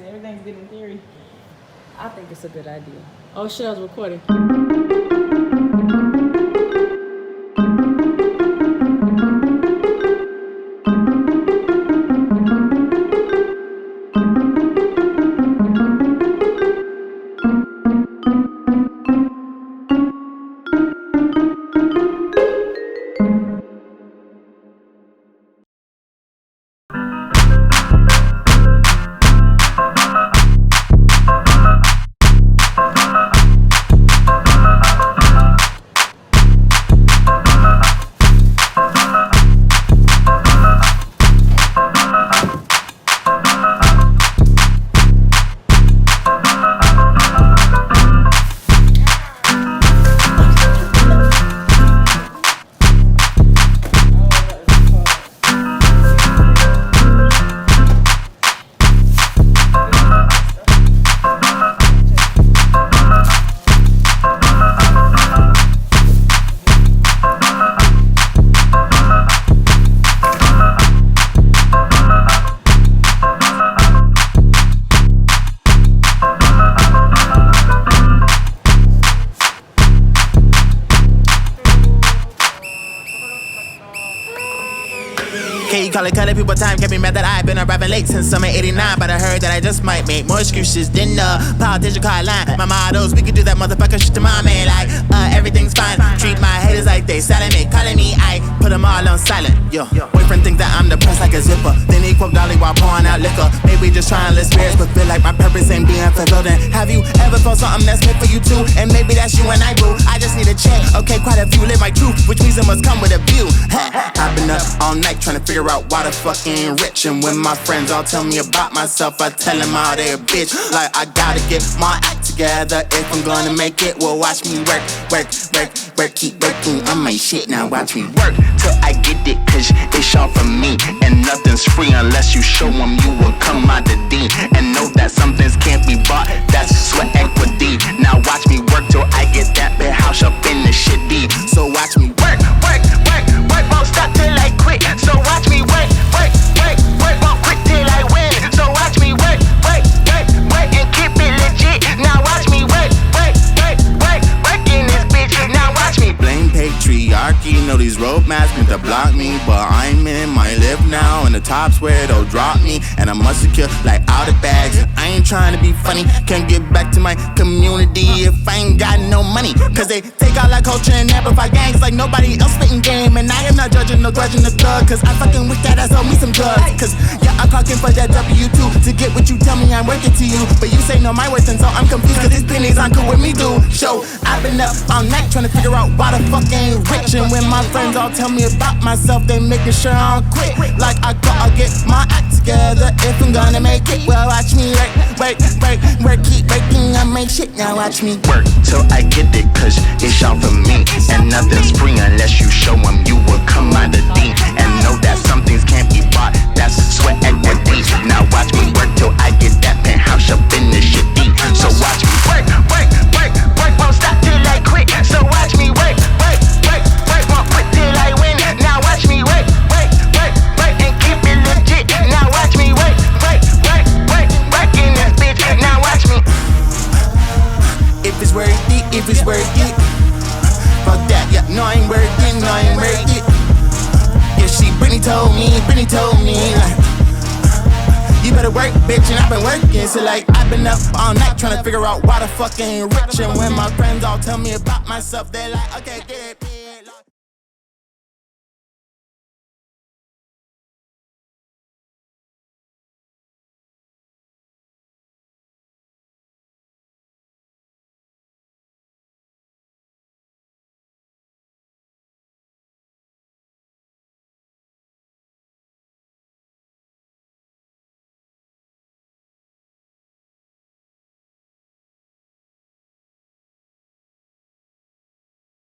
See, everything's good in theory. I think it's a good idea. Oh shit, I was recording. Call it color, people time kept me mad that I've been arriving late since summer 89. But I heard that I just might make more excuses than a politician card line. My mottos, we can do that motherfucker shit to my man. Like, everything's fine. Treat my haters like they selling me, calling me, I put them all on silent. Yo, boyfriend think that I'm depressed like a zipper. Then he quote Dolly while pouring out liquor. Maybe just trying to lift spirits, but feel like my purpose ain't being fulfilled. And have you ever felt something that's meant for you too? And maybe that's you and I, boo. I just need a check. Okay, quite a few live my truth, which means it must come with a view. I've been up all night trying to figure out why the fuck ain't rich. And when my friends all tell me about myself, I tell them all they a bitch. Like I gotta get my act together if I'm gonna make it. Well, watch me work, keep working on my shit. Now watch me work till I get it, cause it's all for me. And nothing's free unless you show them you will come out the D. And know that some things can't be bought, that's sweat equity. Now watch me work till I get that big house up in the shit D. So watch me work, won't stop till I quit. So watch me work, won't quit till I win. So watch me work, and keep it legit. Now watch me work in this bitch. Now watch me. Blame patriarchy, know these roadmaps meant to block me, but I'm in my live now, and the top's where they'll drop me. And I must secure like out of bags. I ain't trying to be funny, can't get back to my community if I ain't got no money. Cause they take out like culture and amplify gangs like nobody else spitting game. And I am not judging no grudging the thug, cause I fucking wish that I sold me some drugs. Cause yeah, I'm clocking for that W2 to get what you tell me I'm working to you. But you say no my worth, and so I'm confused cause these pennies aren't cool with me too. So I've been up all night trying to figure out why the fuck I ain't rich. And when my friends all tell me about myself, they making sure I don't quit. Like I gotta get my act together if I'm gonna make it. Well, watch me work, keep working on my shit. Now watch me work till I get it, cause it's all for me. And nothing's free unless you show them you will come out the D. And know that some things can't be bought, that's sweat equity. Now watch me work till I get that penthouse up in the shit D. So watch me work, won't stop till I quit. So watch me work, won't quit till I win. Now watch me work, and keep it legit. Now watch me work in this bitch. Now watch me. If it's worth it, fuck that, yeah, no I ain't worth it. Yeah, Brittany told me, like, you better work, bitch, and I've been working. So like, I've been up all night trying to figure out why the fuck I ain't rich. And when my friends all tell me about myself, they're like, okay, get it.